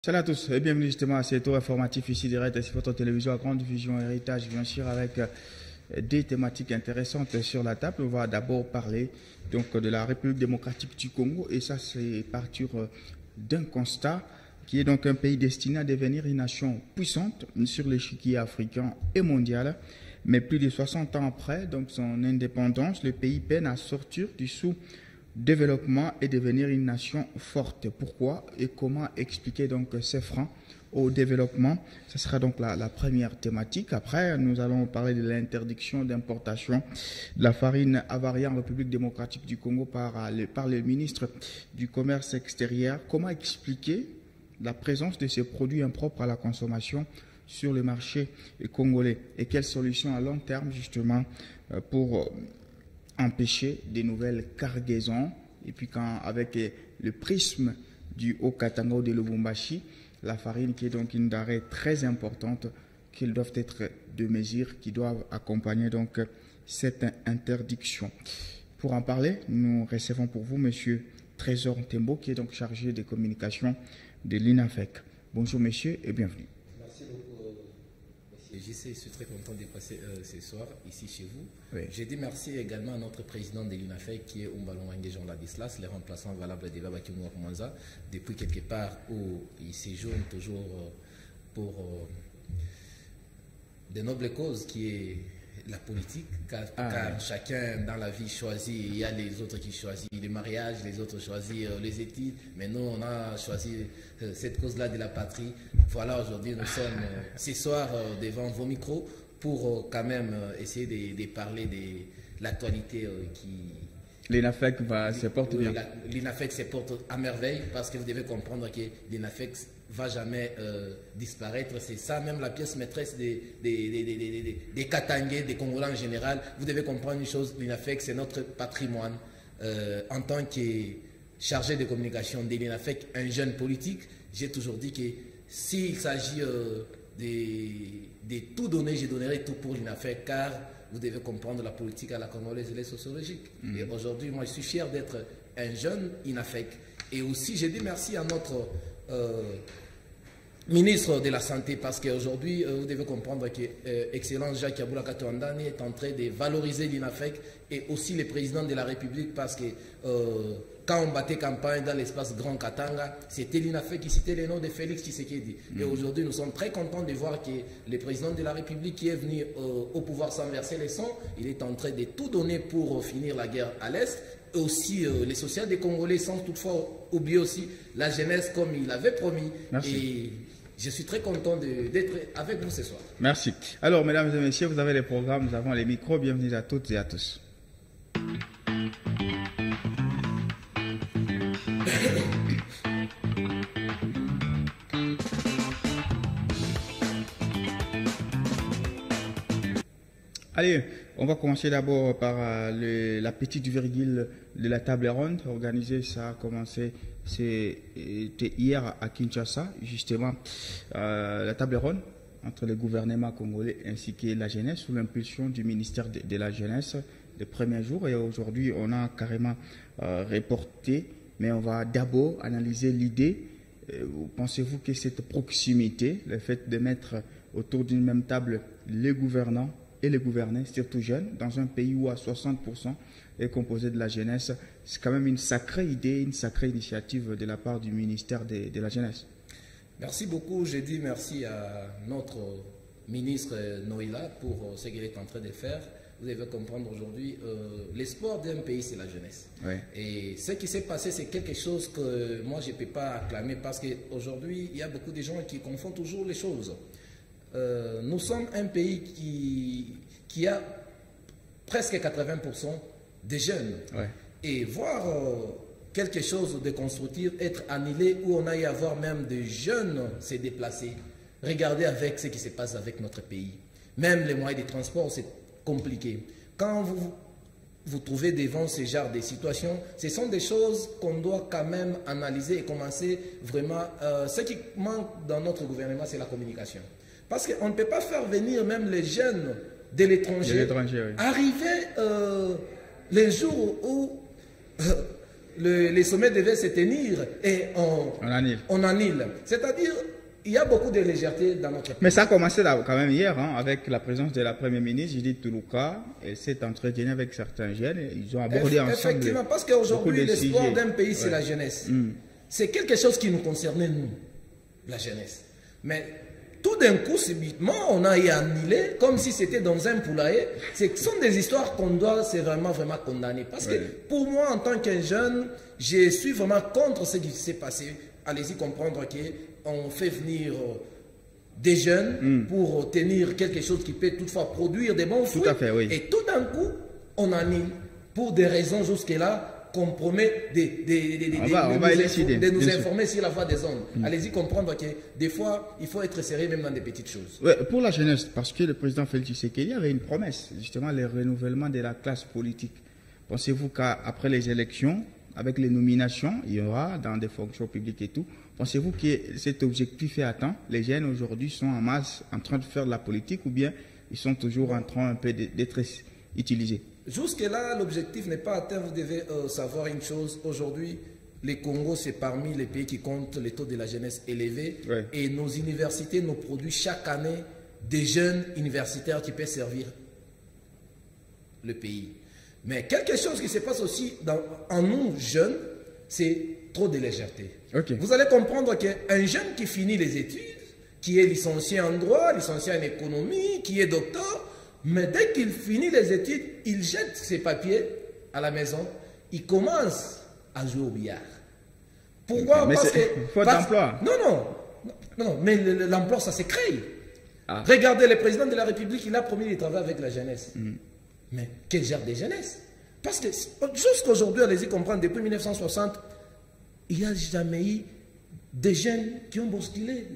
Salut à tous et bienvenue justement à ce tour informatif ici direct sur votre télévision à grande vision héritage, bien sûr avec des thématiques intéressantes sur la table. On va d'abord parler donc de la République démocratique du Congo et ça c'est partir d'un constat qui est donc un pays destiné à devenir une nation puissante sur l'échiquier africain et mondial. Mais plus de 60 ans après donc son indépendance, le pays peine à sortir du sous-développement et devenir une nation forte. Pourquoi et comment expliquer donc ces freins au développement? Ce sera donc la première thématique. Après, nous allons parler de l'interdiction d'importation de la farine avariée en République démocratique du Congo par le ministre du Commerce extérieur. Comment expliquer la présence de ces produits impropres à la consommation sur le marché congolais et quelles solutions à long terme justement pour empêcher des nouvelles cargaisons. Et puis avec le prisme du Haut-Katanga ou de Lubumbashi, la farine qui est donc une denrée très importante, qu'ils doivent être de mesures qui doivent accompagner donc cette interdiction. Pour en parler, nous recevons pour vous monsieur Trésor Ntembo qui est donc chargé des communications de l'INAFEC. Bonjour monsieur et bienvenue. Merci beaucoup. Je suis très content de passer ce soir ici chez vous. Oui. Je dis merci également à notre président de l'UNAFEC qui est Umbalongange Jean Ladislas, le remplaçant valable de Baba Kimou Manza, depuis quelque part où il séjourne toujours pour de nobles causes qui est la politique, car chacun dans la vie choisit, il y a les autres qui choisissent les mariages, les autres choisissent les études, mais nous on a choisi cette cause-là de la patrie. Voilà, aujourd'hui nous sommes ce soir devant vos micros pour quand même essayer de parler de l'actualité qui... L'INAFEC se porte bien. L'INAFEC se porte à merveille parce que vous devez comprendre que l'INAFEC va jamais disparaître. C'est ça même la pièce maîtresse des Katangais, des Congolais en général. Vous devez comprendre une chose, l'INAFEC c'est notre patrimoine. En tant que chargé de communication de l'INAFEC, un jeune politique, j'ai toujours dit que s'il s'agit de tout donner, je donnerai tout pour l'INAFEC car vous devez comprendre la politique à la congolaise, elle est sociologique. Et aujourd'hui, moi je suis fier d'être un jeune INAFEC. Et aussi, je dis merci à notre ministre de la Santé, parce qu'aujourd'hui, vous devez comprendre que Excellence Jacques Yaboula Katouandani est en train de valoriser l'INAFEC et aussi le président de la République, parce que quand on battait campagne dans l'espace Grand Katanga, c'était l'INAFEC qui citait les noms de Félix Tshisekedi. Et aujourd'hui, nous sommes très contents de voir que le président de la République qui est venu au pouvoir sans verser les sons, il est en train de tout donner pour finir la guerre à l'Est. Aussi les sociaux des Congolais, sans toutefois oublier aussi la jeunesse comme il avait promis. Merci. Et je suis très content d'être avec vous ce soir. Merci. Alors, mesdames et messieurs, vous avez les programmes, nous avons les micros. Bienvenue à toutes et à tous. Allez, on va commencer d'abord par la petite virgule de la table ronde organisée. Ça a commencé, c'était hier à Kinshasa, justement, la table ronde entre le gouvernement congolais ainsi que la jeunesse sous l'impulsion du ministère de la Jeunesse les premiers jours. Et aujourd'hui, on a carrément reporté, mais on va d'abord analyser l'idée. Pensez-vous que cette proximité, le fait de mettre autour d'une même table les gouvernants et les gouvernés, surtout jeunes, dans un pays où à 60% est composé de la jeunesse, c'est quand même une sacrée idée, une sacrée initiative de la part du ministère de la Jeunesse. Merci beaucoup. Je dis merci à notre ministre Noïla pour ce qu'il est en train de faire. Vous devez comprendre aujourd'hui, l'espoir d'un pays, c'est la jeunesse. Oui. Et ce qui s'est passé, c'est quelque chose que moi, je ne peux pas acclamer parce qu'aujourd'hui, il y a beaucoup de gens qui confondent toujours les choses. Nous sommes un pays qui a presque 80% de jeunes. Ouais. Et voir quelque chose de constructif être annulé, où on a y avoir même des jeunes se déplacer, regardez avec ce qui se passe avec notre pays. Même les moyens de transport, c'est compliqué. Quand vous trouvez devant ce genre de situations, ce sont des choses qu'on doit quand même analyser et commencer vraiment. Ce qui manque dans notre gouvernement, c'est la communication. Parce qu'on ne peut pas faire venir même les jeunes de l'étranger. Oui. Arriver les jours où les sommets devaient se tenir et on annule. C'est-à-dire, il y a beaucoup de légèreté dans notre pays. Mais ça a commencé là, quand même hier, hein, avec la présence de la Première ministre, Judith Toulouka. Elle s'est entretenue avec certains jeunes. Et ils ont abordé ensemble. Effectivement, parce qu'aujourd'hui, l'espoir d'un pays, c'est la jeunesse. C'est quelque chose qui nous concernait, nous, la jeunesse. Mais tout d'un coup, subitement, on a annulé, comme si c'était dans un poulailler. Ce sont des histoires qu'on doit vraiment condamner. Parce que pour moi, en tant qu'un jeune, je suis vraiment contre ce qui s'est passé. Allez-y comprendre qu'on fait venir des jeunes pour tenir quelque chose qui peut toutefois produire des bons fruits. Tout à fait, oui. Et tout d'un coup, on annule pour des raisons jusque-là qu'on promet de nous informer sur la voie des ondes. Allez-y comprendre que des fois, il faut être sérieux même dans des petites choses. Ouais, pour la jeunesse, parce que le président Félix Tshisekedi avait une promesse, justement le renouvellement de la classe politique. Pensez-vous qu'après les élections, avec les nominations, il y aura dans des fonctions publiques et tout, pensez-vous que cet objectif est atteint? Les jeunes aujourd'hui sont en masse en train de faire de la politique ou bien ils sont toujours en train un peu d'être utilisés? Jusque-là, l'objectif n'est pas atteint. Vous devez savoir une chose. Aujourd'hui, le Congo, c'est parmi les pays qui comptent les taux de la jeunesse élevés. Ouais. Et nos universités nous produisent chaque année des jeunes universitaires qui peuvent servir le pays. Mais quelque chose qui se passe aussi en nous, jeunes, c'est trop de légèreté. Okay. Vous allez comprendre qu'un jeune qui finit les études, qui est licencié en droit, licencié en économie, qui est docteur, mais dès qu'il finit les études, il jette ses papiers à la maison, il commence à jouer au billard. Pourquoi? Mais parce que... faute d'emploi. Non, mais l'emploi, ça se crée. Ah. Regardez, le président de la République, il a promis de travailler avec la jeunesse. Mais quel genre de jeunesse? Parce que jusqu'à aujourd'hui, allez-y comprendre, depuis 1960, il n'y a jamais eu des jeunes qui ont bousculé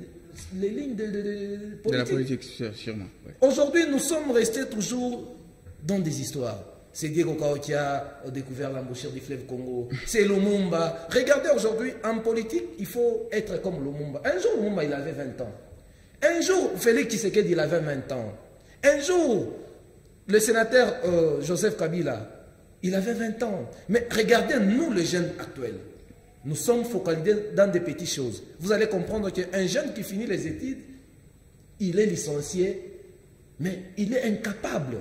les lignes de la politique, sûrement. Ouais. Aujourd'hui, nous sommes restés toujours dans des histoires. C'est Diego Cao qui a découvert l'embouchure du fleuve Congo. C'est Lumumba. Regardez aujourd'hui, en politique, il faut être comme Lumumba. Un jour, Lumumba, il avait 20 ans. Un jour, Félix Tshisekedi, il avait 20 ans. Un jour, le sénateur Joseph Kabila, il avait 20 ans. Mais regardez, nous, les jeunes actuels, nous sommes focalisés dans des petites choses. Vous allez comprendre qu'un jeune qui finit les études, il est licencié, mais il est incapable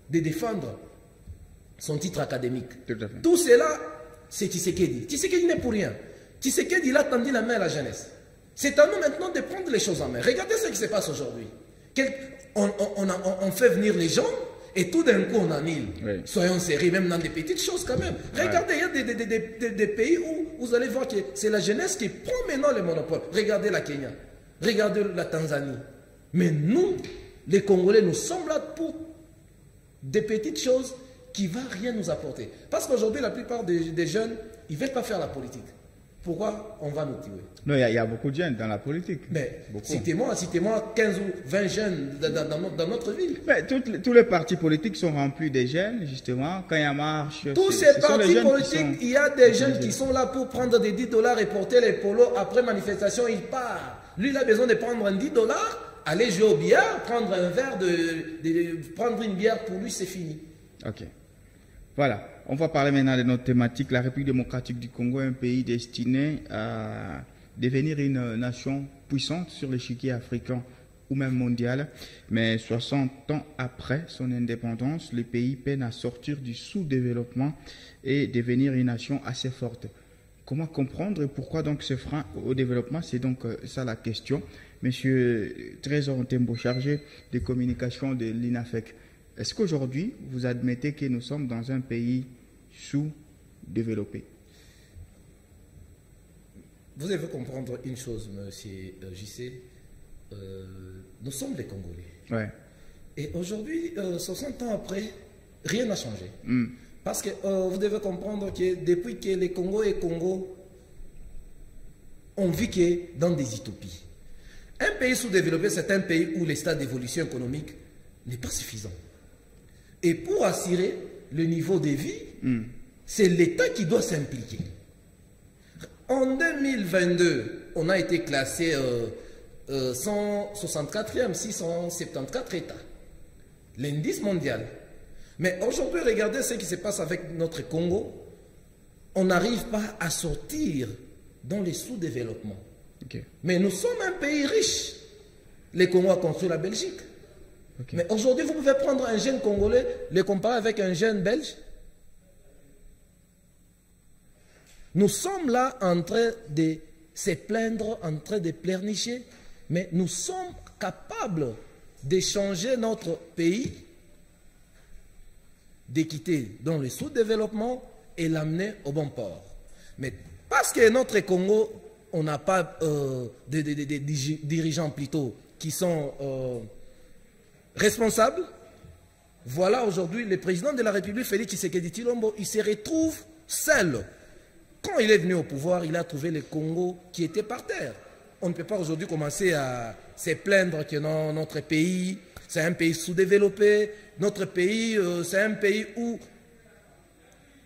de défendre son titre académique. Tout cela, c'est Tshisekedi. Tshisekedi n'est pour rien. Tshisekedi, il a tendu la main à la jeunesse. C'est à nous maintenant de prendre les choses en main. Regardez ce qui se passe aujourd'hui. On fait venir les gens, et tout d'un coup, on annule. Oui. Soyons sérieux, même dans des petites choses quand même. Regardez, il y a des pays où vous allez voir que c'est la jeunesse qui prend maintenant le monopole. Regardez la Kenya, regardez la Tanzanie. Mais nous, les Congolais, nous sommes là pour des petites choses qui ne vont rien nous apporter. Parce qu'aujourd'hui, la plupart des jeunes, ils ne veulent pas faire la politique. Pourquoi on va nous tuer? Non, il y a beaucoup de jeunes dans la politique. Mais citez-moi 15 ou 20 jeunes dans notre ville. Mais tous les partis politiques sont remplis de jeunes, justement. Quand il y a marche... Tous ces partis politiques, il y a des jeunes qui sont là pour prendre des 10 $ et porter les polos. Après manifestation, il part. Lui, il a besoin de prendre un 10 $, aller jouer au billard, prendre un verre, prendre une bière, pour lui, c'est fini. Ok. Voilà. On va parler maintenant de notre thématique. La République démocratique du Congo est un pays destiné à devenir une nation puissante sur l'échiquier africain ou même mondial. Mais 60 ans après son indépendance, le pays peine à sortir du sous-développement et devenir une nation assez forte. Comment comprendre et pourquoi donc ce frein au développement? C'est donc ça la question. Monsieur Trésor Ntembo, chargé de communication de l'INAFEC. Est-ce qu'aujourd'hui, vous admettez que nous sommes dans un pays sous-développé? Vous devez comprendre une chose, monsieur JC. Nous sommes des Congolais. Ouais. Et aujourd'hui, 60 ans après, rien n'a changé. Parce que vous devez comprendre que depuis que les Congo et Congo, on vit que dans des utopies. Un pays sous-développé, c'est un pays où l'état d'évolution économique n'est pas suffisant. Et pour assurer le niveau de vie, c'est l'État qui doit s'impliquer. En 2022, on a été classé 164e, 674 États. L'indice mondial. Mais aujourd'hui, regardez ce qui se passe avec notre Congo. on n'arrive pas à sortir dans les sous-développements. Okay. Mais nous sommes un pays riche. Les Congos ont construit la Belgique. Okay. Mais aujourd'hui, vous pouvez prendre un jeune Congolais, le comparer avec un jeune Belge. Nous sommes là en train de se plaindre, en train de pleurnicher, mais nous sommes capables de changer notre pays, de quitter dans le sous-développement et l'amener au bon port. Mais parce que notre Congo, on n'a pas des dirigeants plutôt qui sont responsables, voilà aujourd'hui le président de la République, Félix Tshisekedi Tshilombo, il se retrouve seul. Quand il est venu au pouvoir, il a trouvé le Congo qui était par terre. On ne peut pas aujourd'hui commencer à se plaindre que non, notre pays, c'est un pays sous-développé. Notre pays, c'est un pays où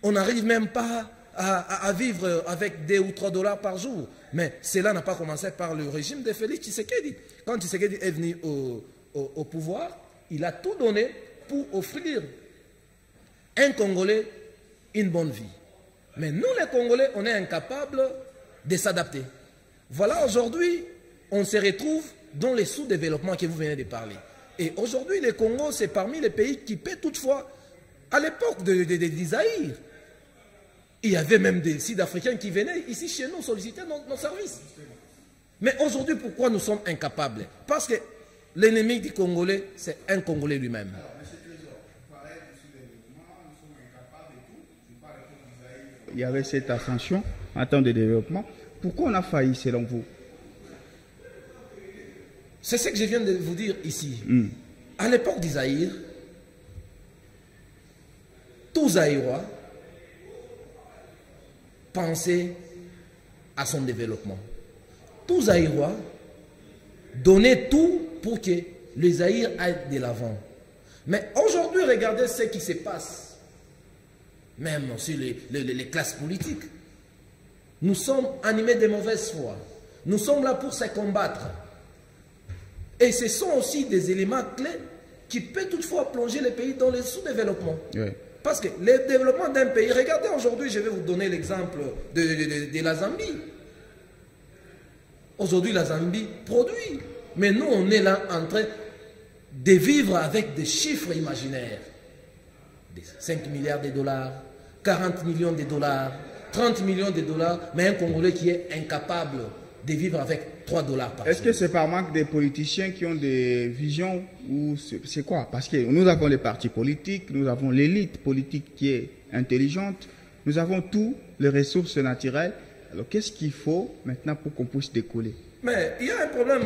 on n'arrive même pas à vivre avec 2 ou 3 dollars par jour. Mais cela n'a pas commencé par le régime de Félix Tshisekedi. Quand Tshisekedi est venu au pouvoir, il a tout donné pour offrir un Congolais une bonne vie. Mais nous, les Congolais, on est incapables de s'adapter. Voilà, aujourd'hui, on se retrouve dans les sous-développements que vous venez de parler. Et aujourd'hui, le Congo, c'est parmi les pays qui paient toutefois, à l'époque d'Isaïr, il y avait même des Sud-Africains qui venaient ici chez nous solliciter nos services. Mais aujourd'hui, pourquoi nous sommes incapables? Parce que l'ennemi du Congolais, c'est un Congolais lui-même. Il y avait cette ascension en termes de développement. Pourquoi on a failli selon vous? C'est ce que je viens de vous dire ici. À l'époque d'Isaïr, tout Zaïrois pensait à son développement. Tout Zaïrois donnait tout pour que le Zaïre aille de l'avant. Mais aujourd'hui, regardez ce qui se passe. Même aussi les classes politiques. Nous sommes animés de mauvaise foi. Nous sommes là pour se combattre. Et ce sont aussi des éléments clés qui peuvent toutefois plonger le pays dans le sous-développement. Oui. Parce que le développement d'un pays, regardez aujourd'hui, je vais vous donner l'exemple de la Zambie. Aujourd'hui, la Zambie produit. Mais nous, on est là en train de vivre avec des chiffres imaginaires. 5 milliards de dollars, 40 millions de dollars, 30 millions de dollars, mais un Congolais qui est incapable de vivre avec 3 dollars par jour. Est-ce que c'est par manque des politiciens qui ont des visions ou c'est quoi? Parce que nous avons les partis politiques, nous avons l'élite politique qui est intelligente, nous avons tous les ressources naturelles. Alors qu'est-ce qu'il faut maintenant pour qu'on puisse décoller? Mais il y a un problème.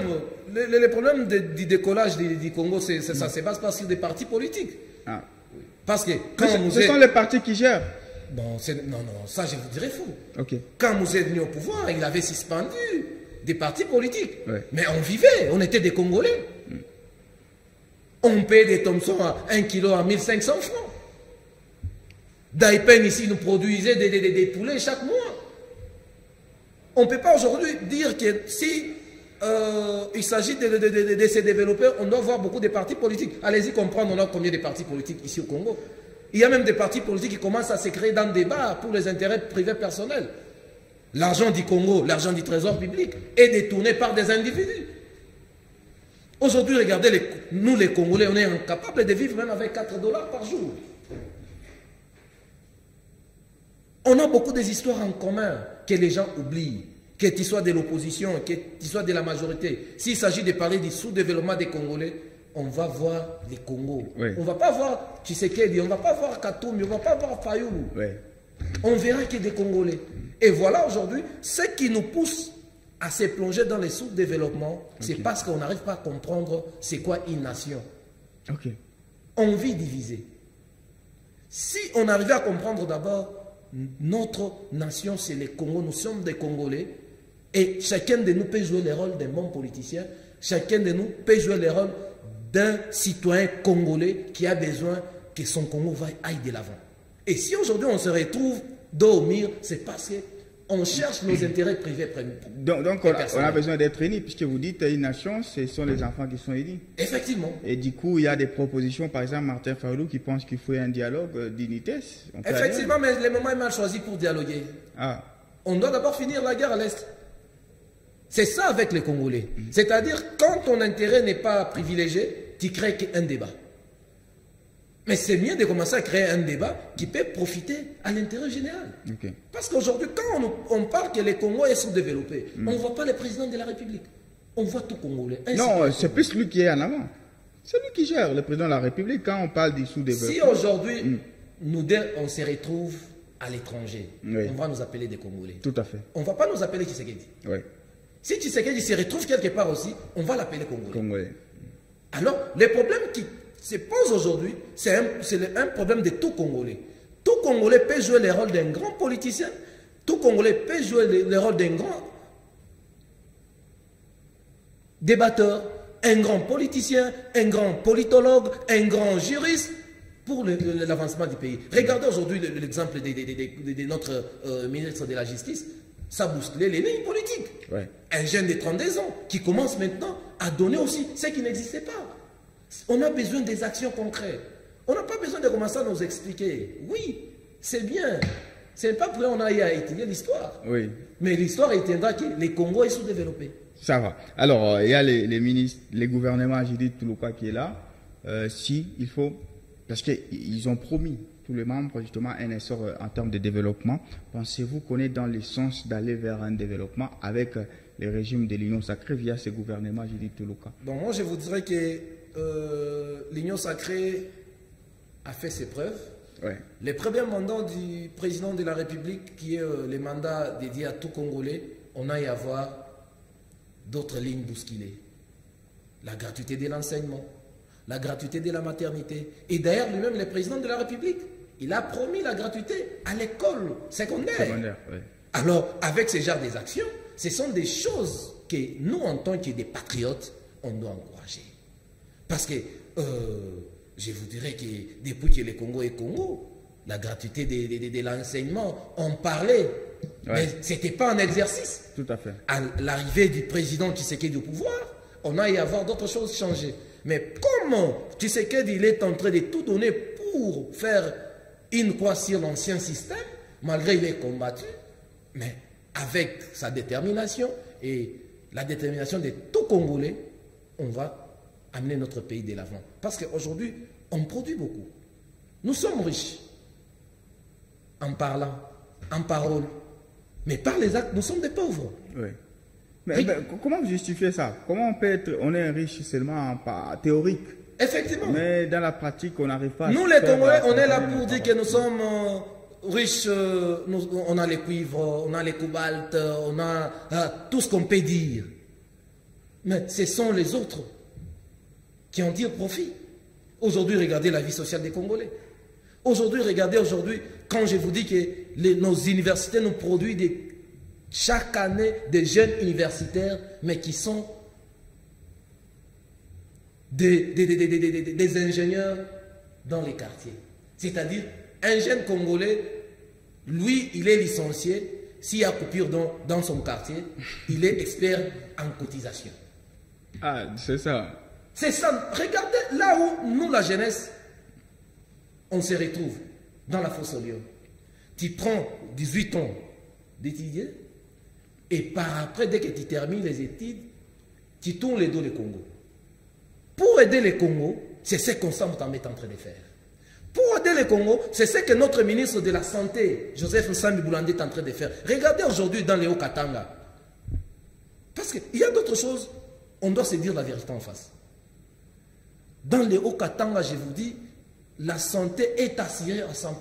Le problème du décollage du Congo, ça se base pas sur des partis politiques. Ah. Parce que quand ce sont les partis qui gèrent. Non, ça je vous dirais faux. Okay. Quand vous êtes venu au pouvoir, il avait suspendu des partis politiques. Ouais. Mais on vivait, on était des Congolais. On payait des Thomson à 1 kilo à 1500 francs. Daipen ici nous produisait des poulets chaque mois. On ne peut pas aujourd'hui dire que si il s'agit de se développer, on doit avoir beaucoup de partis politiques. Allez-y comprendre, on a combien de partis politiques ici au Congo. Il y a même des partis politiques qui commencent à se créer dans des bars pour les intérêts privés personnels. L'argent du Congo, l'argent du trésor public est détourné par des individus. Aujourd'hui, regardez, nous les Congolais, on est incapables de vivre même avec 4 dollars par jour. On a beaucoup des histoires en commun que les gens oublient. Que tu sois de l'opposition, que tu sois de la majorité. S'il s'agit de parler du sous-développement des Congolais, on va voir les Congos. Oui. On ne va pas voir Tshisekedi, on ne va pas voir Katoumi, on ne va pas voir Fayoulou. Oui. On verra qu'il y a des Congolais. Et voilà aujourd'hui, ce qui nous pousse à se plonger dans les sous-développements, c'est parce qu'on n'arrive pas à comprendre c'est quoi une nation. Okay. On vit divisé. Si on arrivait à comprendre d'abord, notre nation c'est les Congos, nous sommes des Congolais, et chacun de nous peut jouer le rôle d'un bon politicien, chacun de nous peut jouer le rôle d'un citoyen congolais qui a besoin que son Congo aille de l'avant. Et si aujourd'hui on se retrouve dos au mur, c'est parce On cherche nos intérêts privés. Donc on a besoin d'être unis, puisque vous dites une nation, ce sont les enfants qui sont unis. Effectivement. Et du coup, il y a des propositions, par exemple, Martin Fayulu qui pense qu'il faut un dialogue d'unité. Effectivement, mais le moment est mal choisi pour dialoguer. Ah. On doit d'abord finir la guerre à l'Est. C'est ça avec les Congolais. C'est-à-dire, quand ton intérêt n'est pas privilégié, tu crées un débat. Mais c'est mieux de commencer à créer un débat qui peut profiter à l'intérêt général. Okay. Parce qu'aujourd'hui, quand on parle que les Congolais sont développés, on ne voit pas le président de la République. On voit tout Congolais. Non, c'est plus lui qui est en avant. C'est lui qui gère, le président de la République, quand on parle du sous-développement. Si aujourd'hui, nous deux, on se retrouve à l'étranger, on va nous appeler des Congolais. Tout à fait. On ne va pas nous appeler Tshisekedi. Oui. Si Tshisekedi se retrouve quelque part aussi, on va l'appeler Congolais. Congolais. Alors, les problèmes qui se posent aujourd'hui, c'est un problème de tout Congolais. Tout Congolais peut jouer le rôle d'un grand politicien. Tout Congolais peut jouer le rôle d'un grand débatteur, un grand politicien, un grand politologue, un grand juriste pour l'avancement du pays. Regardez aujourd'hui l'exemple de notre ministre de la Justice. Ça bousculait les lignes politiques. Ouais. Un jeune de 32 ans qui commence maintenant à donner aussi ce qui n'existait pas. On a besoin des actions concrètes. On n'a pas besoin de commencer à nous expliquer. Oui, c'est bien. C'est pas pour on aille à étudier l'histoire. Oui. Mais l'histoire étiendra que les Congos sont développés. Ça va. Alors, il y a les ministres, les gouvernements, Judith Tuluka qui est là. Si il faut, parce qu'ils ont promis, tous les membres, justement, un essor en termes de développement. Pensez-vous qu'on est dans le sens d'aller vers un développement avec les régimes de l'Union sacrée via ces gouvernements, Judith Tuluka? Bon, moi, je vous dirais que l'Union sacrée a fait ses preuves. Ouais. Le premier mandat du président de la République, qui est le mandat dédié à tout Congolais, on a y avoir d'autres lignes bousculées. La gratuité de l'enseignement, la gratuité de la maternité. Et d'ailleurs, lui-même, le président de la République, il a promis la gratuité à l'école secondaire. Oui. Alors, avec ce genre des actions, ce sont des choses que nous, en tant que des patriotes, on doit encourager. Parce que, je vous dirais que depuis que le Congo est Congo, la gratuité de l'enseignement, on parlait, mais ce n'était pas un exercice. Tout à fait. À l'arrivée du président Tshisekedi au pouvoir, on a y avoir d'autres choses changer. Mais comment Tshisekedi il est en train de tout donner pour faire une croix sur l'ancien système, malgré qu'il est combattu, mais avec sa détermination et la détermination de tout Congolais, on va amener notre pays de l'avant. Parce qu'aujourd'hui, on produit beaucoup. Nous sommes riches en parlant, en parole, mais par les actes, nous sommes des pauvres. Oui. Mais comment vous justifiez ça? Comment on peut être, on est riche seulement en théorique? Effectivement. Mais dans la pratique, on n'arrive pas à... Nous, les Congolais, on est là pour dire que nous sommes riches, on a les cuivres, on a les cobaltes, on a tout ce qu'on peut dire. Mais ce sont les autres qui en tirent profit. Aujourd'hui, regardez la vie sociale des Congolais. Aujourd'hui, regardez quand je vous dis que nos universités nous produisent chaque année des jeunes universitaires, mais qui sont des ingénieurs dans les quartiers. C'est-à-dire, un jeune Congolais, lui, il est licencié. S'il y a coupure dans son quartier, il est expert en cotisation. Ah, c'est ça. C'est ça. Regardez là où nous, la jeunesse, on se retrouve dans la fosse au lion. Tu prends 18 ans d'étudier et par après, dès que tu termines les études, tu tournes les dos du Congo. Pour aider les Congos, c'est ce qu'on est en train de faire. Pour aider les Congos, c'est ce que notre ministre de la Santé, Joseph Nsambi Boulandi, est en train de faire. Regardez aujourd'hui dans les Hauts-Katanga. Parce qu'il y a d'autres choses, on doit se dire la vérité en face. Dans les Hauts-Katanga, je vous dis, la santé est assurée à 100%.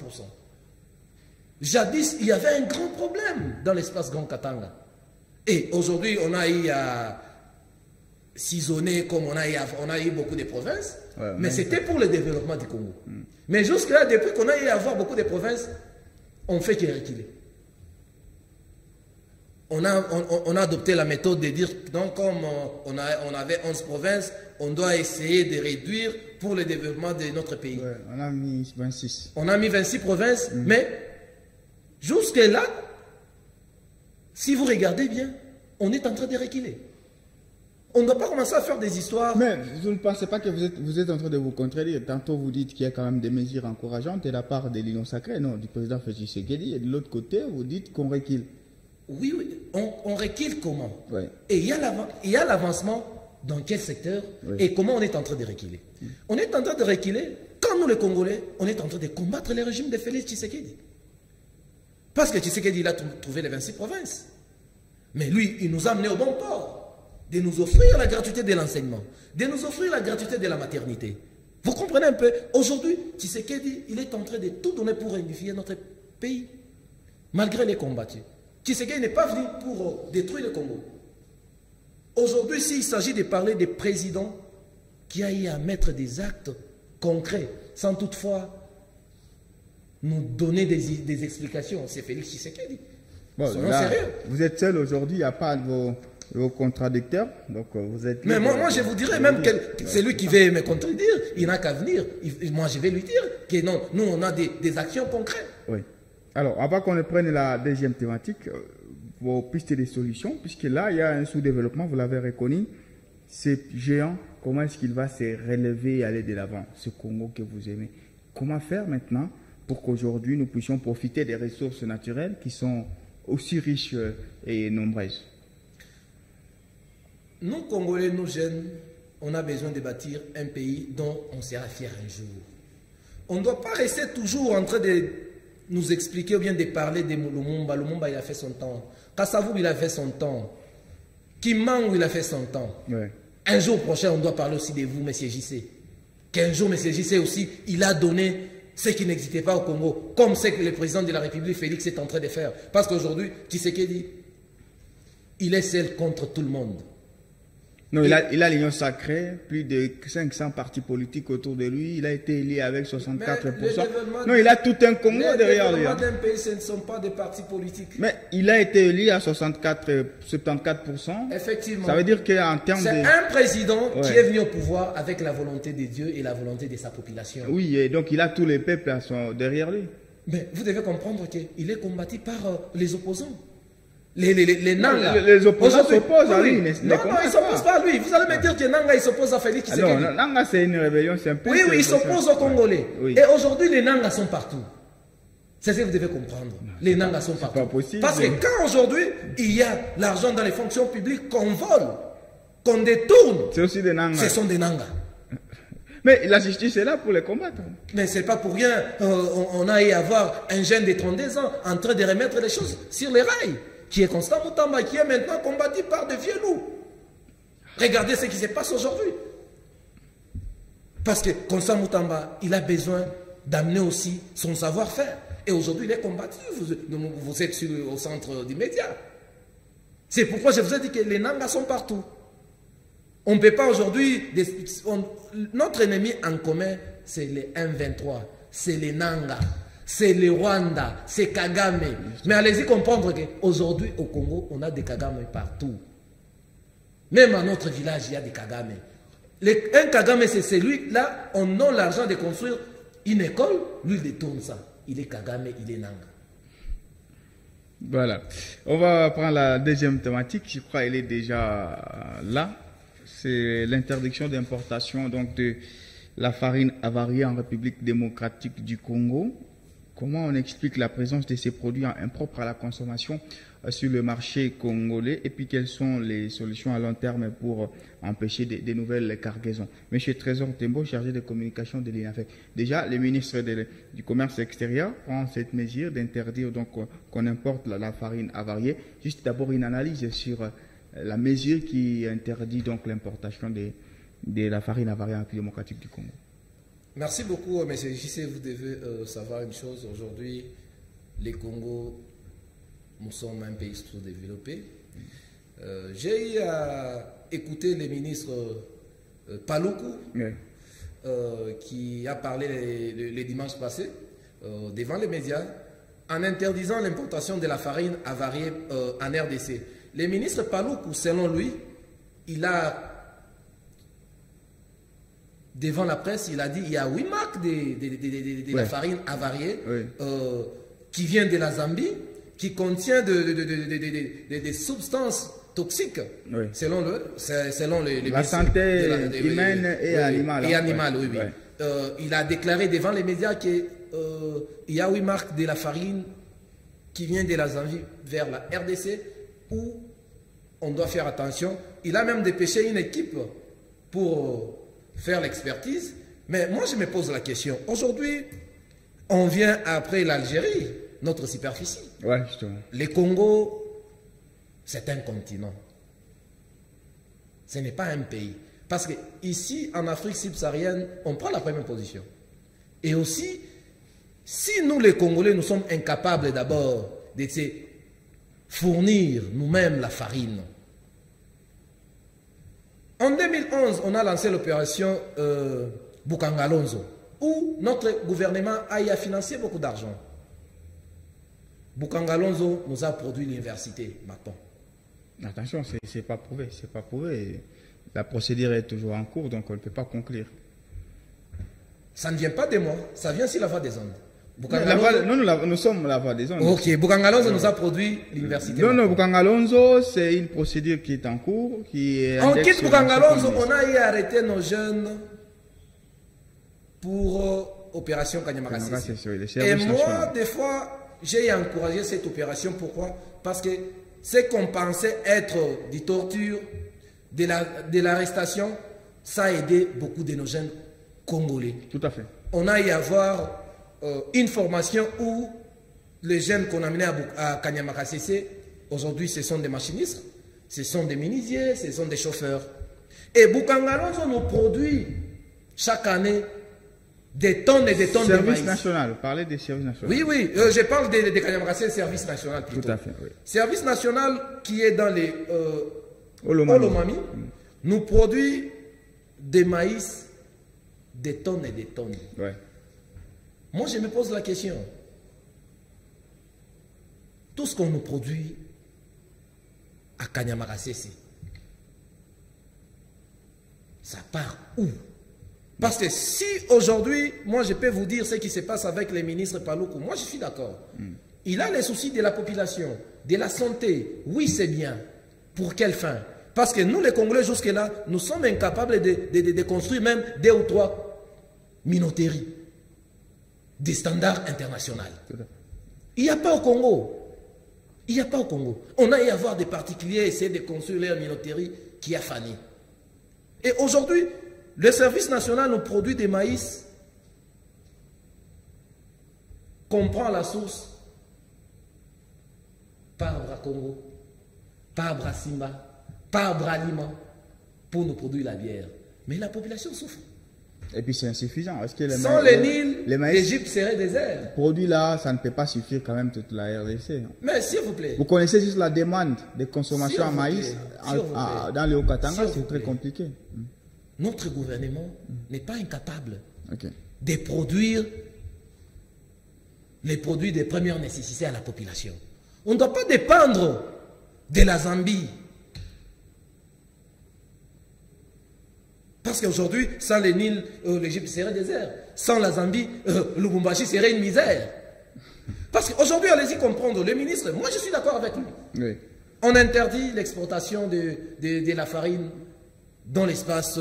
Jadis, il y avait un grand problème dans l'espace Grand Katanga. Et aujourd'hui, on a eu à sisonner comme on a eu beaucoup de provinces, mais c'était pour le développement du Congo. Mais jusque-là, depuis qu'on a eu à avoir beaucoup de provinces, on fait que reculer. On a adopté la méthode de dire, donc comme on avait 11 provinces, on doit essayer de réduire pour le développement de notre pays. Ouais, on a mis 26. On a mis 26 provinces, mais jusque-là, Si vous regardez bien, on est en train de reculer. On ne doit pas commencer à faire des histoires. Mais vous ne pensez pas que vous êtes en train de vous contredire? Tantôt vous dites qu'il y a quand même des mesures encourageantes de la part de l'Union sacrée, non, du président Félix Tshisekedi, et de l'autre côté, vous dites qu'on recule. Oui, oui. On recule comment? Oui. Et il y a l'avancement dans quel secteur? Oui. Et comment on est en train de reculer? On est en train de reculer quand nous, les Congolais, on est en train de combattre le régime de Félix Tshisekedi. Parce que Tshisekedi, il a trouvé les 26 provinces. Mais lui, il nous a amené au bon port. De nous offrir la gratuité de l'enseignement, de nous offrir la gratuité de la maternité. Vous comprenez un peu? Aujourd'hui, Tshisekedi, il est en train de tout donner pour réunifier notre pays, malgré les combattus. Tshisekedi n'est pas venu pour détruire le Congo. Aujourd'hui, s'il s'agit de parler des présidents qui a eu à mettre des actes concrets, sans toutefois nous donner des explications, c'est Félix Tshisekedi. Bon, là, sérieux. Vous êtes seul aujourd'hui, il n'y a pas de vos contradicteurs, donc vous êtes... Mais moi, je vous dirais même que c'est lui qui veut me contredire, il n'a qu'à venir. Moi, je vais lui dire que non, nous, on a des actions concrètes. Oui. Alors, avant qu'on ne prenne la deuxième thématique, vos pistes de solutions, puisque là, il y a un sous-développement, vous l'avez reconnu, c'est géant, comment est-ce qu'il va se relever et aller de l'avant, ce Congo que vous aimez? Comment faire maintenant pour qu'aujourd'hui, nous puissions profiter des ressources naturelles qui sont aussi riches et nombreuses? Nous, Congolais, nous jeunes, on a besoin de bâtir un pays dont on sera fier un jour. On ne doit pas rester toujours en train de nous expliquer ou bien de parler de Lumumba. Lumumba, il a fait son temps. Kassavou, il a fait son temps. Kimangou, il a fait son temps. Ouais. Un jour prochain, on doit parler aussi de vous, M. JC. Qu'un jour, M. JC aussi, il a donné ce qui n'existait pas au Congo, comme c'est que le président de la République, Félix, est en train de faire. Parce qu'aujourd'hui, Tshisekedi, il est seul contre tout le monde. Non, il a l'Union sacrée, plus de 500 partis politiques autour de lui. Il a été élu avec 64%. Non, il a tout un Congo derrière lui. Les d'un pays, ce ne sont pas des partis politiques. Mais il a été élu à 74%. Effectivement. Ça veut dire qu'en termes de... C'est un président qui est venu au pouvoir avec la volonté de Dieu et la volonté de sa population. Oui, et donc il a tous les peuples derrière lui. Mais vous devez comprendre qu'il est combattu par les opposants. Les Nanga. Les opposants s'opposent à lui. Non, ils ne s'opposent pas à lui. Vous allez me dire que Nanga, il s'oppose à Félix Tshisekedi. Non, Nanga, c'est une rébellion, c'est un peu... Oui, ils s'opposent aux Congolais. Oui. Et aujourd'hui, les Nanga sont partout. C'est ce que vous devez comprendre. Les Nanga sont partout. Pas possible. Parce que quand aujourd'hui, il y a l'argent dans les fonctions publiques qu'on vole, qu'on détourne, c'est aussi des Nanga. Ce sont des Nanga. Mais la justice est là pour les combattre. Mais ce n'est pas pour rien. On a eu à avoir un jeune de 32 ans en train de remettre les choses sur les rails, qui est Constant Moutamba, qui est maintenant combattu par des vieux loups. Regardez ce qui se passe aujourd'hui. Parce que Constant Moutamba, il a besoin d'amener aussi son savoir-faire. Et aujourd'hui, il est combattu. Vous êtes au centre des médias. C'est pourquoi je vous ai dit que les Nangas sont partout. On ne peut pas aujourd'hui... Notre ennemi en commun, c'est les M23, c'est les Nanga, c'est les Rwanda, c'est Kagame. Mais allez-y comprendre qu'aujourd'hui, au Congo, on a des Kagame partout. Même à notre village, il y a des Kagame. Un Kagame, c'est celui-là, on a l'argent de construire une école, lui, il détourne ça. Il est Kagame, il est Nanga. Voilà. On va prendre la deuxième thématique. Je crois qu'elle est déjà là. C'est l'interdiction d'importation de la farine avariée en République démocratique du Congo. Comment on explique la présence de ces produits impropres à la consommation sur le marché congolais, et puis quelles sont les solutions à long terme pour empêcher des nouvelles cargaisons? Monsieur Trésor Tembo, chargé de communication de l'INAFEC. Déjà, le ministre du Commerce extérieur prend cette mesure d'interdire donc qu'on importe la farine avariée. Juste d'abord une analyse sur la mesure qui interdit donc l'importation de la farine avariée en République démocratique du Congo. Merci beaucoup, M. JC. Vous devez savoir une chose. Aujourd'hui, les Congos, nous sommes un pays sous-développé. J'ai eu à écouter le ministre Paluku, qui a parlé le dimanche passé devant les médias en interdisant l'importation de la farine avariée en RDC. Le ministre Paluku, selon lui, il a... Devant la presse, il a dit qu'il y a 8 marques de la farine avariée qui vient de la Zambie, qui contient des substances toxiques, Oui. selon les La santé humaine et animale. Et hein. animale, oui. Ouais. Il a déclaré devant les médias qu'il y a 8 marques de la farine qui vient de la Zambie vers la RDC où on doit faire attention. Il a même dépêché une équipe pour faire l'expertise. Mais moi, je me pose la question. Aujourd'hui, on vient après l'Algérie, notre superficie. Ouais, justement. Le Congo, c'est un continent. Ce n'est pas un pays. Parce que ici, en Afrique subsaharienne, on prend la première position. Et aussi, si nous, les Congolais, nous sommes incapables d'abord de se fournir nous-mêmes la farine. En 2011, on a lancé l'opération Bukangalonzo, où notre gouvernement a financé beaucoup d'argent. Bukangalonzo nous a produit l'université Maton. Attention, c'est pas prouvé, c'est pas prouvé. La procédure est toujours en cours, donc on ne peut pas conclure. Ça ne vient pas de moi, ça vient sur la voie des ondes. Nous sommes la voie des ondes. Ok, Bukangalonzo nous a produit l'université. Non, Bukangalonzo, c'est une procédure qui est en cours, qui est... On quitte Bukangalonzo, on a arrêté nos jeunes pour opération Kanyamakassi. Et moi, des fois, j'ai encouragé cette opération. Pourquoi? Parce que ce qu'on pensait être des tortures, de l'arrestation, ça a aidé beaucoup de nos jeunes Congolais. Tout à fait. On a y avoir une formation où les jeunes qu'on a amenés à Kanyamakassi, aujourd'hui ce sont des machinistes, ce sont des menuisiers, ce sont des chauffeurs. Et Bukangalonzo nous produit chaque année des tonnes et des tonnes de maïs. Service national, parlez des services nationaux. Oui, oui, je parle de Kanyamakassi, service national plutôt. Tout à fait, oui. Service national qui est dans les Olomami. nous produit des maïs, des tonnes et des tonnes. Ouais. Moi, je me pose la question. Tout ce qu'on nous produit à Kanyamakassi, ça part où? Parce que si aujourd'hui, moi je peux vous dire ce qui se passe avec les ministres Paluku, moi je suis d'accord. Il a les soucis de la population, de la santé. Oui, c'est bien. Pour quelle fin? Parce que nous, les Congolais, jusque-là, nous sommes incapables de construire même 2 ou 3 minoteries des standards internationaux. Il n'y a pas au Congo. Il n'y a pas au Congo. On a y avoir des particuliers essayer de construire leur minoterie qui a fané. Et aujourd'hui, le service national nous produit des maïs qu'on prend à la source par Bras Congo, par Bras Simba, par Bras Lima pour nous produire la bière. Mais la population souffre. Et puis c'est insuffisant. Est-ce que sans les Nils, l'Égypte serait désert. Produit là, ça ne peut pas suffire quand même toute la RDC. Mais s'il vous plaît. Vous connaissez juste la demande de consommation en maïs dans le Haut-Katanga, c'est très compliqué. Notre gouvernement n'est pas incapable de produire les produits de première nécessité à la population. On ne doit pas dépendre de la Zambie. Parce qu'aujourd'hui, sans les Nils, l'Égypte serait désert. Sans la Zambie, Lubumbashi serait une misère. Parce qu'aujourd'hui, allez-y comprendre, le ministre, moi je suis d'accord avec lui. Oui. On interdit l'exportation de la farine dans l'espace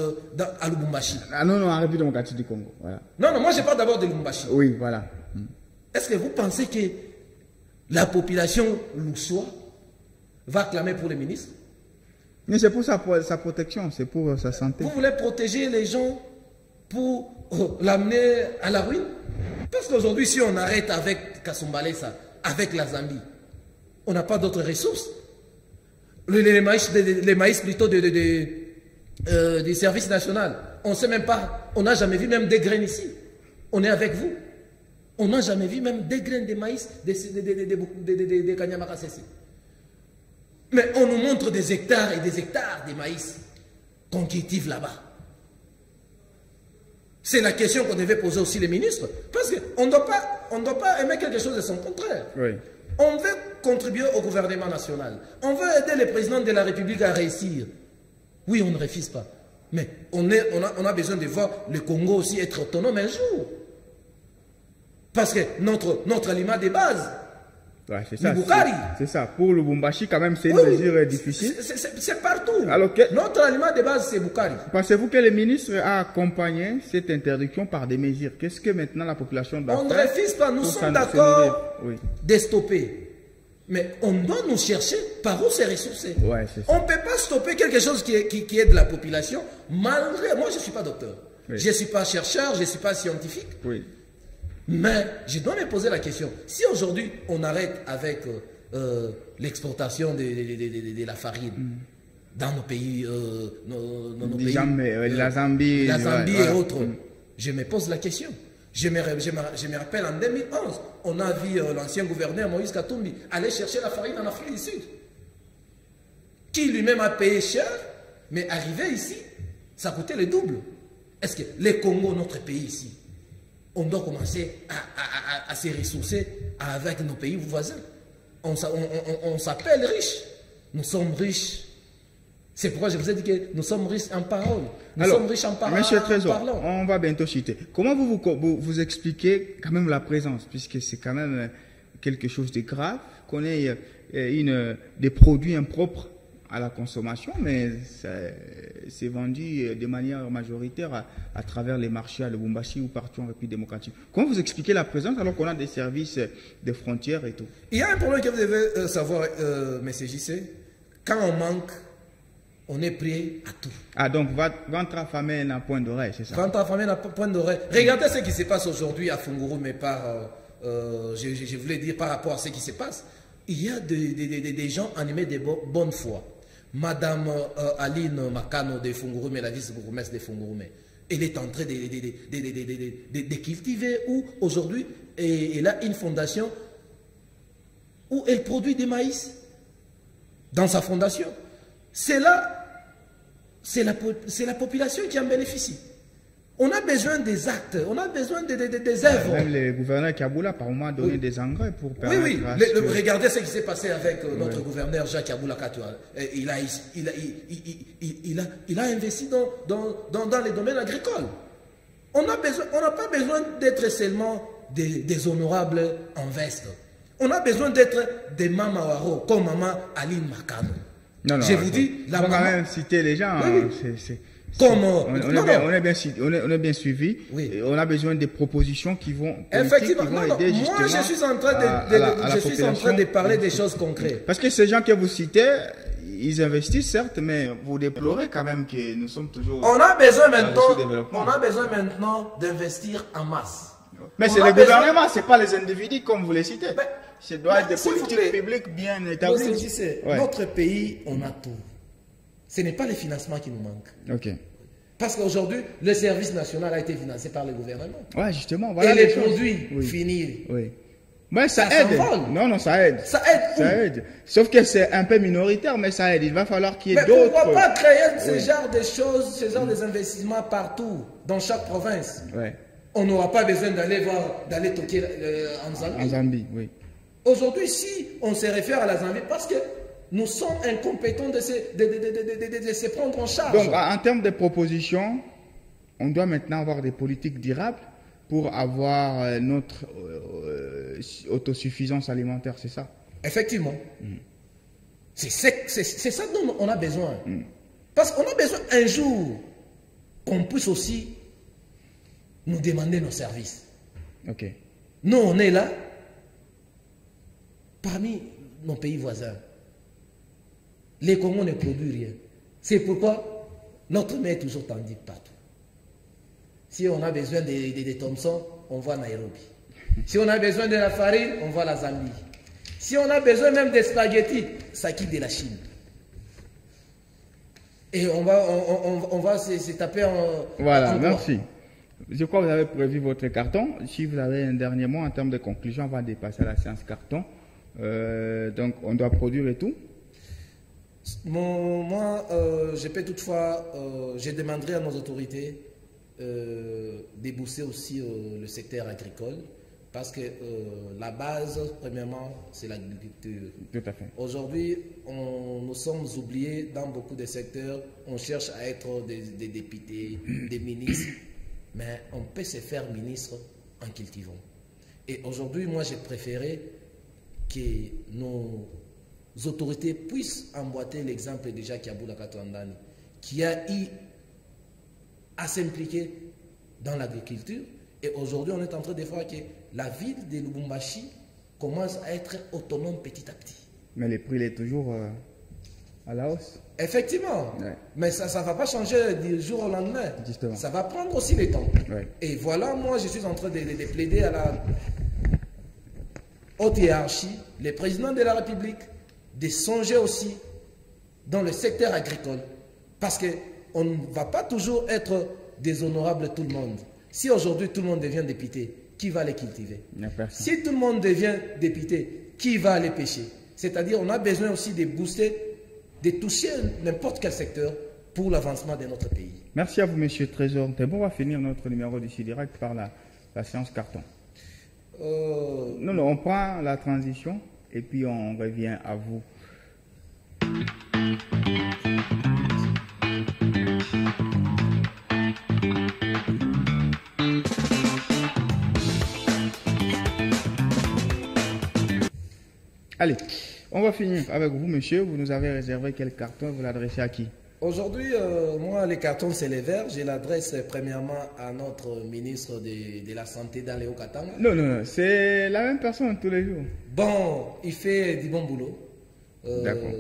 à Lubumbashi. Ah non, en République démocratique du Congo. Voilà. Non, moi je parle d'abord de Lubumbashi. Oui, voilà. Est-ce que vous pensez que la population loussois va clamer pour le ministre? Mais c'est pour sa protection, c'est pour sa santé. Vous voulez protéger les gens pour l'amener à la ruine? Parce qu'aujourd'hui, si on arrête avec Kasumbalesa, avec la Zambie, on n'a pas d'autres ressources. Les maïs plutôt du service national. On ne sait même pas, on n'a jamais vu même des graines ici. On est avec vous. On n'a jamais vu même des graines de maïs de Kanyamakassi. Mais on nous montre des hectares et des hectares de maïs qu'on cultive là-bas. C'est la question qu'on devait poser aussi les ministres. Parce qu'on ne doit pas aimer quelque chose de son contraire. Oui. On veut contribuer au gouvernement national. On veut aider le président de la République à réussir. Oui, on ne refuse pas. Mais on a besoin de voir le Congo aussi être autonome un jour. Parce que notre aliment de base, Ouais, c'est ça. Boukari. C'est ça. Pour le Lubumbashi, quand même, c'est une mesure difficile. C'est partout. Alors notre aliment de base, c'est Boukari. Pensez-vous que le ministre a accompagné cette interdiction par des mesures? Qu'est-ce que maintenant la population doit faire? On ne refuse pas, nous sommes d'accord de stopper. Mais on doit nous chercher par où c'est ressourcé. Ouais, on ne peut pas stopper quelque chose qui est de la population, malgré... Moi, je ne suis pas docteur. Oui. Je ne suis pas chercheur, je ne suis pas scientifique. Oui. Mais je dois me poser la question. Si aujourd'hui, on arrête avec l'exportation de la farine dans nos pays, la Zambie, et autres, je me pose la question. Je me rappelle en 2011, on a vu l'ancien gouverneur Moïse Katumbi aller chercher la farine en Afrique du Sud, qui lui-même a payé cher, mais arrivé ici, ça coûtait le double. Est-ce que les Congo, notre pays ici, on doit commencer à se ressourcer avec nos pays voisins? On s'appelle riche. Nous sommes riches. C'est pourquoi je vous ai dit que nous sommes riches en parole. Nous sommes riches en parole. Monsieur Trésor, on va bientôt citer. Comment vous expliquez quand même la présence, puisque c'est quand même quelque chose de grave, qu'on ait des produits impropres à la consommation, mais c'est vendu de manière majoritaire à travers les marchés à Lubumbashi ou partout en République démocratique. Comment vous expliquez la présence alors qu'on a des services de frontières et tout? Il y a un problème que vous devez savoir, M. JC. Quand on manque, on est prêt à tout. Ah, donc ventre affamé n'a point d'oreille, c'est ça? Ventre affamé n'a point d'oreille. Regardez ce qui se passe aujourd'hui à Funguru, mais je voulais dire par rapport à ce qui se passe. Il y a des gens animés de bonne foi. Madame Aline Makano de Fungurume, la vice-bourgmestre de Fungurume, elle est en train de cultiver où aujourd'hui elle a une fondation où elle produit des maïs dans sa fondation. C'est la population qui en bénéficie. On a besoin des actes, on a besoin des œuvres. Même le gouverneur Kaboula, par moment, a donné des engrais pour permettre... Oui, regardez ce qui s'est passé avec notre gouverneur Jacques Kaboula Katoua. Il a investi dans les domaines agricoles. On n'a pas besoin d'être seulement des honorables en veste. On a besoin d'être des mamawaro, comme maman Aline Makano. Non, je vous dis, la maman... quand même citer les gens, on est bien suivi. Oui. Et on a besoin des propositions qui vont effectivement aider justement. Moi, je suis en train de parler des choses concrètes. Parce que ces gens que vous citez, ils investissent certes, mais vous déplorez quand même que nous sommes toujours... On a besoin maintenant d'investir en masse. Mais c'est le gouvernement, ce n'est pas les individus comme vous les citez. Ce doit être des politiques publiques bien établies. Notre pays, on a tout. Ce n'est pas les financements qui nous manquent. Ok. Parce qu'aujourd'hui, le service national a été financé par le gouvernement. Ouais, justement. Voilà et les produits finis. Oui. Mais ça aide. Non, ça aide. Ça aide. Sauf que c'est un peu minoritaire, mais ça aide. Il va falloir qu'il y ait d'autres. Mais pourquoi pas créer ce genre de choses, ce genre d'investissements partout, dans chaque province? Ouais. On n'aura pas besoin d'aller toquer en Zambie. En Zambie, oui. Aujourd'hui, si on se réfère à la Zambie, parce que nous sommes incompétents de se prendre en charge. Donc, en termes de propositions, on doit maintenant avoir des politiques durables pour avoir notre autosuffisance alimentaire, c'est ça? Effectivement. C'est ça dont on a besoin. Parce qu'on a besoin un jour qu'on puisse aussi nous demander nos services. Ok. Nous, on est là, parmi nos pays voisins. Les Congos ne produisent rien. C'est pourquoi notre main est toujours tendue partout. Si on a besoin de Thomson, on va à Nairobi. Si on a besoin de la farine, on va à la Zambie. Si on a besoin même des spaghettis, ça quitte de la Chine. Et on va se taper en... Voilà, merci. Je crois que vous avez prévu votre carton. Si vous avez un dernier mot en termes de conclusion, on va dépasser à la séance carton. Donc, on doit produire et tout. Moi, je peux toutefois, je demanderai à nos autorités de booster aussi le secteur agricole, parce que la base, premièrement, c'est l'agriculture. Tout à fait. Aujourd'hui, nous sommes oubliés dans beaucoup de secteurs. On cherche à être des députés, des ministres, mais on peut se faire ministre en cultivant. Et aujourd'hui, moi, j'ai préféré que nos autorités puissent emboîter l'exemple déjà Kiaboula Katouandani, qui a eu à s'impliquer dans l'agriculture. Et aujourd'hui, on est en train de voir que la ville de Lubumbashi commence à être autonome petit à petit. Mais le prix est toujours à la hausse. Effectivement, ouais. Mais ça ne va pas changer du jour au lendemain. Justement. Ça va prendre aussi le temps. Ouais. Et voilà, moi, je suis en train de plaider à la haute hiérarchie, le président de la République, de songer aussi dans le secteur agricole. Parce qu'on ne va pas toujours être déshonorable tout le monde. Si aujourd'hui tout le monde devient député, qui va les cultiver? Si tout le monde devient député, qui va aller pêcher? C'est-à-dire on a besoin aussi de booster, de toucher n'importe quel secteur pour l'avancement de notre pays. Merci à vous, Monsieur Trésor. C'est bon, on va finir notre numéro d'ici direct par la séance carton. Non, on prend la transition et puis on revient à vous. Allez, on va finir avec vous, monsieur. Vous nous avez réservé quel carton? Vous l'adressez à qui? Aujourd'hui, moi, les cartons, c'est les verts. Je l'adresse premièrement à notre ministre de la Santé, Danleo Katanga. Non, c'est la même personne tous les jours. Bon, il fait du bon boulot. D'accord.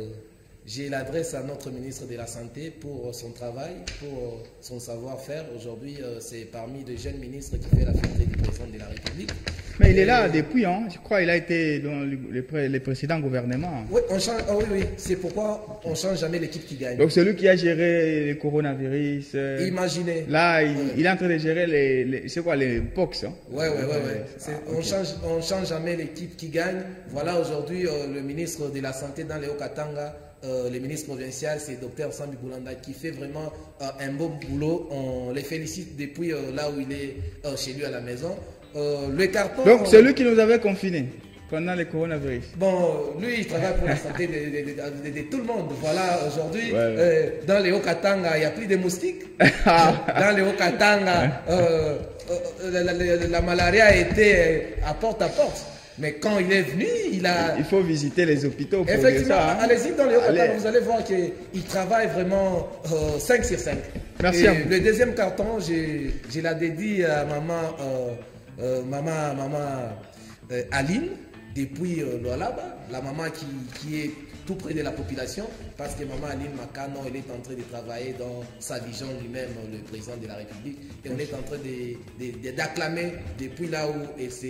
Je l'adresse à notre ministre de la Santé pour son travail, pour son savoir-faire. Aujourd'hui, c'est parmi les jeunes ministres qui fait la fierté du président de la République. Mais il est là depuis, hein. Je crois qu'il a été dans les précédents gouvernements. Oui, on change, oui. C'est pourquoi on ne change jamais l'équipe qui gagne. Donc celui qui a géré le coronavirus. Imaginez. Là, il est en train de gérer les POX. Hein. Oui. On ne change jamais l'équipe qui gagne. Voilà aujourd'hui le ministre de la Santé dans Léo Katanga. Le ministre provincial, c'est Dr Sambi Boulanda qui fait vraiment un beau boulot. On les félicite depuis là où il est chez lui à la maison. Le carton. Donc, c'est lui qui nous avait confinés pendant le coronavirus. Bon, lui, il travaille pour la santé de tout le monde. Voilà, aujourd'hui, dans les Hauts-Katanga, il n'y a plus de moustiques. Dans les Hauts-Katanga, la malaria a été à porte. Mais quand il est venu, il faut visiter les hôpitaux pour effectivement, ça. Hein? Allez-y dans les Hauts-Katanga, vous allez voir qu'il travaille vraiment 5 sur 5. Merci à vous. Le deuxième carton, je l'ai dédié à maman Aline, depuis Lualaba, la maman qui est tout près de la population, parce que maman Aline Makano, elle est en train de travailler dans sa vision lui-même, le président de la République, et on est en train d'acclamer depuis là où elle se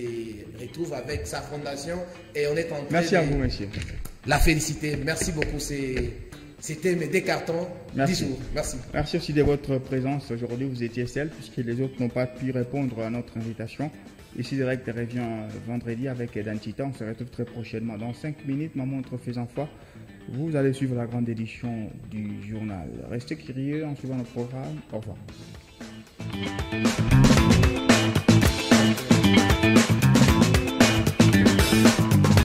retrouve avec sa fondation, et on est en train merci à vous, monsieur. La féliciter. Merci beaucoup. C'était mes 2 cartons. Merci. 10 jours. Merci. Merci aussi de votre présence aujourd'hui. Vous étiez seul puisque les autres n'ont pas pu répondre à notre invitation. Ici Direct revient vendredi avec Dantita. On se retrouve très prochainement. Dans 5 minutes, ma montre faisant foi, vous allez suivre la grande édition du journal. Restez curieux en suivant notre programme. Au revoir.